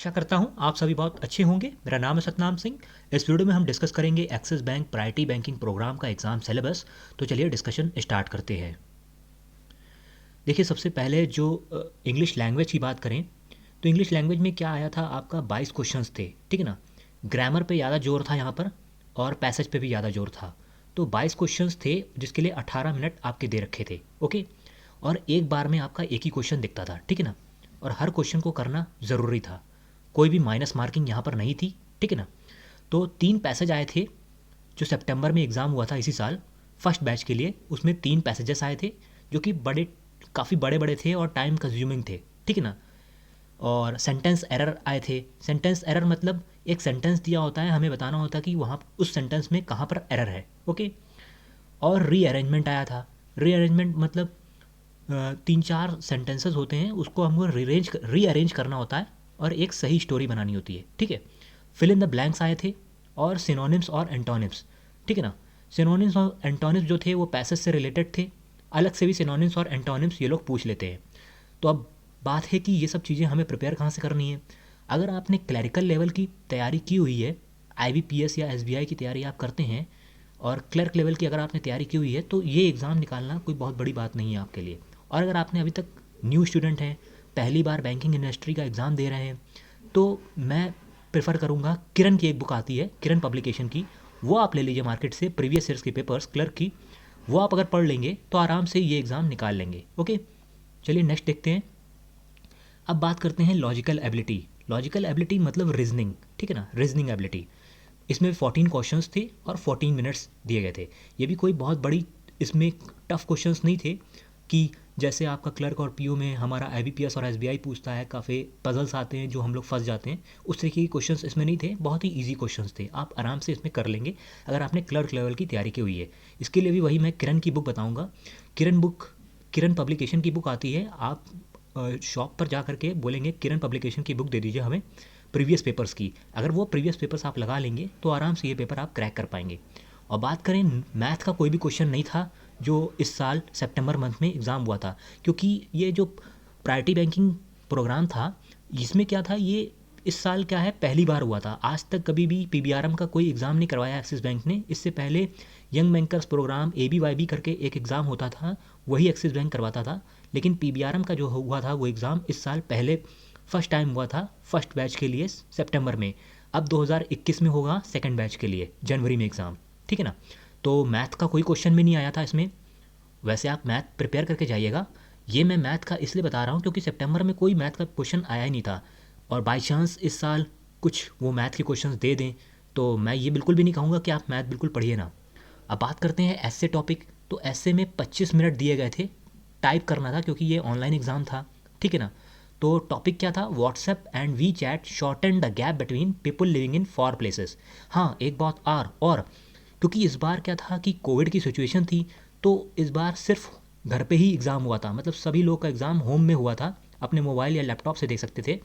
आशा करता हूँ आप सभी बहुत अच्छे होंगे। मेरा नाम है सतनाम सिंह। इस वीडियो में हम डिस्कस करेंगे Axis bank priority banking program का एग्ज़ाम सिलेबस। तो चलिए डिस्कशन स्टार्ट करते हैं। देखिए, सबसे पहले जो इंग्लिश लैंग्वेज की बात करें तो इंग्लिश लैंग्वेज में क्या आया था, आपका 22 क्वेश्चंस थे, ठीक है ना। ग्रामर पे ज़्यादा जोर था यहाँ पर और पैसेज पे भी ज़्यादा जोर था। तो 22 क्वेश्चंस थे जिसके लिए 18 मिनट आपके दे रखे थे। ओके, और एक बार में आपका एक ही क्वेश्चन दिखता था, ठीक है ना। और हर क्वेश्चन को करना ज़रूरी था, कोई भी माइनस मार्किंग यहाँ पर नहीं थी, ठीक है ना। तो 3 पैसेज आए थे जो सितंबर में एग्ज़ाम हुआ था इसी साल फर्स्ट बैच के लिए। उसमें 3 पैसेजेस आए थे जो कि काफ़ी बड़े बड़े थे और टाइम कंज्यूमिंग थे, ठीक है ना। और सेंटेंस एरर आए थे। सेंटेंस एरर मतलब एक सेंटेंस दिया होता है, हमें बताना होता है कि वहाँ उस सेंटेंस में कहाँ पर एरर है। ओके, और रीअरेंजमेंट आया था। रीअरेंजमेंट मतलब 3-4 सेंटेंसेस होते हैं, उसको हमको रीअरेंज करना होता है और एक सही स्टोरी बनानी होती है, ठीक है। फिल इन द ब्लैंक्स आए थे और सिनोनिम्स और एंटोनिम्स, ठीक है ना। सिनोनिम्स और एंटोनिम्स जो थे वो पैसेज से रिलेटेड थे। अलग से भी सिनोनिम्स और एंटोनिम्स ये लोग पूछ लेते हैं। तो अब बात है कि ये सब चीज़ें हमें प्रिपेयर कहाँ से करनी है। अगर आपने क्लरिकल लेवल की तैयारी की हुई है, IBPS या SBI की तैयारी आप करते हैं और क्लर्क लेवल की अगर आपने तैयारी की हुई है, तो ये एग्ज़ाम निकालना कोई बहुत बड़ी बात नहीं है आपके लिए। और अगर आपने अभी तक न्यू स्टूडेंट हैं, पहली बार बैंकिंग इंडस्ट्री का एग्ज़ाम दे रहे हैं, तो मैं प्रेफर करूँगा, किरण की एक बुक आती है, किरण पब्लिकेशन की, वो आप ले लीजिए मार्केट से, प्रीवियस ईयर्स के पेपर्स क्लर्क की। वो आप अगर पढ़ लेंगे तो आराम से ये एग्ज़ाम निकाल लेंगे। ओके, चलिए नेक्स्ट देखते हैं। अब बात करते हैं लॉजिकल एबिलिटी। लॉजिकल एबिलिटी मतलब रीजनिंग, ठीक है ना, रीजनिंग एबिलिटी। इसमें 14 क्वेश्चंस थे और 14 मिनट्स दिए गए थे। ये भी कोई बहुत बड़ी इसमें टफ क्वेश्चंस नहीं थे कि जैसे आपका क्लर्क और पीओ में हमारा IBPS और SBI पूछता है, काफ़ी पजल्स आते हैं जो हम लोग फंस जाते हैं, उस तरीके के क्वेश्चंस इसमें नहीं थे। बहुत ही इजी क्वेश्चंस थे, आप आराम से इसमें कर लेंगे अगर आपने क्लर्क लेवल की तैयारी की हुई है। इसके लिए भी वही मैं किरण की बुक बताऊँगा। किरण पब्लिकेशन की बुक आती है, आप शॉप पर जा करके बोलेंगे किरण पब्लिकेशन की बुक दे दीजिए हमें प्रीवियस पेपर्स की। अगर वो प्रीवियस पेपर्स आप लगा लेंगे तो आराम से ये पेपर आप क्रैक कर पाएंगे। और बात करें, मैथ का कोई भी क्वेश्चन नहीं था जो इस साल सितंबर मंथ में एग्ज़ाम हुआ था, क्योंकि ये जो प्रायोरिटी बैंकिंग प्रोग्राम था, इसमें क्या था, ये इस साल क्या है, पहली बार हुआ था। आज तक कभी भी PBRM का कोई एग्ज़ाम नहीं करवाया एक्सिस बैंक ने। इससे पहले यंग बैंकर्स प्रोग्राम ABYB करके एक एग्ज़ाम होता था, वही एक्सिस बैंक करवाता था। लेकिन PBRM का जो हुआ था वो एग्ज़ाम इस साल पहले फर्स्ट टाइम हुआ था, फर्स्ट बैच के लिए सितंबर में। अब 2021 में होगा सेकंड बैच के लिए जनवरी में एग्ज़ाम, ठीक है ना। तो मैथ का कोई क्वेश्चन भी नहीं आया था इसमें। वैसे आप मैथ प्रिपेयर करके जाइएगा। ये मैं मैथ का इसलिए बता रहा हूँ क्योंकि सितंबर में कोई मैथ का क्वेश्चन आया ही नहीं था। और बाई चांस इस साल कुछ वो मैथ के क्वेश्चंस दे दें तो मैं ये बिल्कुल भी नहीं कहूँगा कि आप मैथ बिल्कुल पढ़िए ना। अब बात करते हैं ऐसे टॉपिक। तो ऐसे में 25 मिनट दिए गए थे, टाइप करना था क्योंकि ये ऑनलाइन एग्ज़ाम था, ठीक है ना। तो टॉपिक क्या था, WhatsApp and WeChat shorten the gap between people living in for places. हाँ, एक बात और क्योंकि इस बार क्या था कि कोविड की सिचुएशन थी, तो इस बार सिर्फ घर पे ही एग्ज़ाम हुआ था, मतलब सभी लोग का एग्ज़ाम होम में हुआ था, अपने मोबाइल या लैपटॉप से देख सकते थे।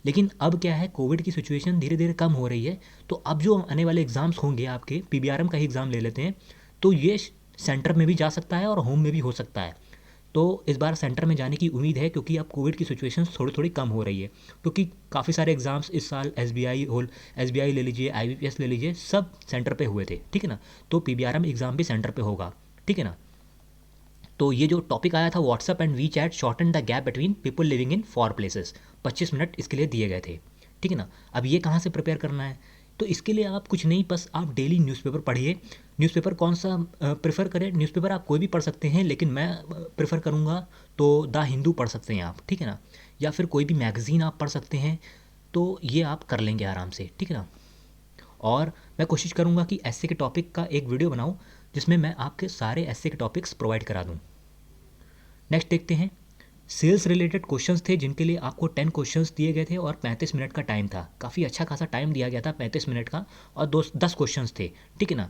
लेकिन अब क्या है, कोविड की सिचुएशन धीरे धीरे कम हो रही है, तो अब जो आने वाले एग्ज़ाम्स होंगे आपके, PBRM का ही एग्ज़ाम ले लेते हैं, तो ये सेंटर में भी जा सकता है और होम में भी हो सकता है। तो इस बार सेंटर में जाने की उम्मीद है क्योंकि अब कोविड की सिचुएशन थोड़ी थोड़ी कम हो रही है। क्योंकि काफ़ी सारे एग्ज़ाम्स इस साल SBI ले लीजिए, IBPS ले लीजिए, सब सेंटर पे हुए थे, ठीक है ना। तो PBRM एग्ज़ाम भी सेंटर पे होगा, ठीक है ना। तो ये जो टॉपिक आया था, WhatsApp and WeChat shorten the gap between people living in for places, 25 minute इसके लिए दिए गए थे, ठीक है ना। अब ये कहाँ से प्रिपेयर करना है, तो इसके लिए आप कुछ नहीं, बस आप डेली न्यूज़पेपर पढ़िए। न्यूज़पेपर कौन सा प्रेफर करें, न्यूज़पेपर आप कोई भी पढ़ सकते हैं, लेकिन मैं प्रेफर करूँगा तो द हिंदू पढ़ सकते हैं आप, ठीक है ना। या फिर कोई भी मैगज़ीन आप पढ़ सकते हैं, तो ये आप कर लेंगे आराम से, ठीक है ना। और मैं कोशिश करूँगा कि ऐसे के टॉपिक का एक वीडियो बनाऊँ जिसमें मैं आपके सारे ऐसे के टॉपिक्स प्रोवाइड करा दूँ। नेक्स्ट देखते हैं। सेल्स रिलेटेड क्वेश्चंस थे जिनके लिए आपको 10 क्वेश्चंस दिए गए थे और 35 मिनट का टाइम था। काफ़ी अच्छा खासा टाइम दिया गया था, 35 मिनट का, और 10 क्वेश्चंस थे, ठीक है ना।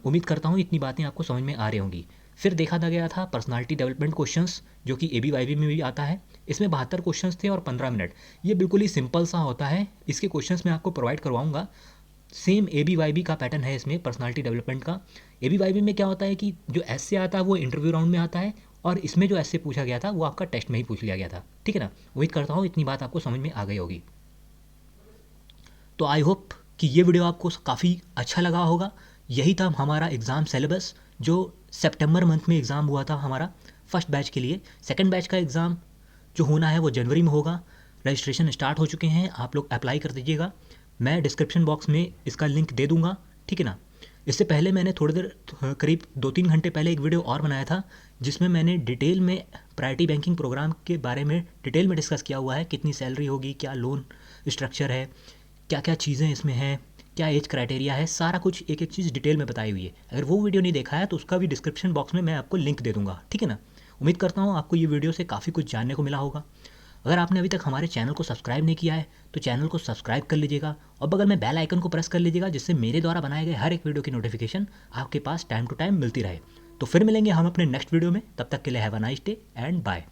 उम्मीद करता हूँ इतनी बातें आपको समझ में आ रही होंगी। फिर देखा गया था पर्सनालिटी डेवलपमेंट क्वेश्चंस, जो कि ABYB में भी आता है। इसमें 72 क्वेश्चंस थे और 15 मिनट। ये बिल्कुल ही सिंपल सा होता है, इसके क्वेश्चंस मैं आपको प्रोवाइड करवाऊँगा। सेम ABYB का पैटर्न है इसमें, पर्सनालिटी डेवलपमेंट का। ABYB में क्या होता है कि जो ऐसे आता है वो इंटरव्यू राउंड में आता है, और इसमें जो ऐसे पूछा गया था वो आपका टेस्ट में ही पूछ लिया गया था, ठीक है ना। उम्मीद करता हूँ इतनी बात आपको समझ में आ गई होगी। तो आई होप कि ये वीडियो आपको काफ़ी अच्छा लगा होगा। यही था हमारा एग्ज़ाम सिलेबस जो सितंबर मंथ में एग्ज़ाम हुआ था हमारा फर्स्ट बैच के लिए। सेकंड बैच का एग्ज़ाम जो होना है वो जनवरी में होगा। रजिस्ट्रेशन स्टार्ट हो चुके हैं, आप लोग अप्लाई कर दीजिएगा। मैं डिस्क्रिप्शन बॉक्स में इसका लिंक दे दूंगा, ठीक है ना। इससे पहले मैंने थोड़ी देर करीब 2-3 घंटे पहले एक वीडियो और बनाया था जिसमें मैंने डिटेल में प्रायोरिटी बैंकिंग प्रोग्राम के बारे में डिटेल में डिस्कस किया हुआ है। कितनी सैलरी होगी, क्या लोन स्ट्रक्चर है, क्या क्या चीज़ें इसमें हैं, क्या एज क्राइटेरिया है, सारा कुछ एक एक चीज़ डिटेल में बताई हुई है। अगर वो वीडियो नहीं देखा है तो उसका भी डिस्क्रिप्शन बॉक्स में मैं आपको लिंक दे दूंगा, ठीक है ना। उम्मीद करता हूँ आपको ये वीडियो से काफ़ी कुछ जानने को मिला होगा। अगर आपने अभी तक हमारे चैनल को सब्सक्राइब नहीं किया है तो चैनल को सब्सक्राइब कर लीजिएगा और बगल में बेल आइकन को प्रेस कर लीजिएगा, जिससे मेरे द्वारा बनाए गए हर एक वीडियो की नोटिफिकेशन आपके पास टाइम टू टाइम मिलती रहे। तो फिर मिलेंगे हम अपने नेक्स्ट वीडियो में, तब तक के लिए have a nice day and bye.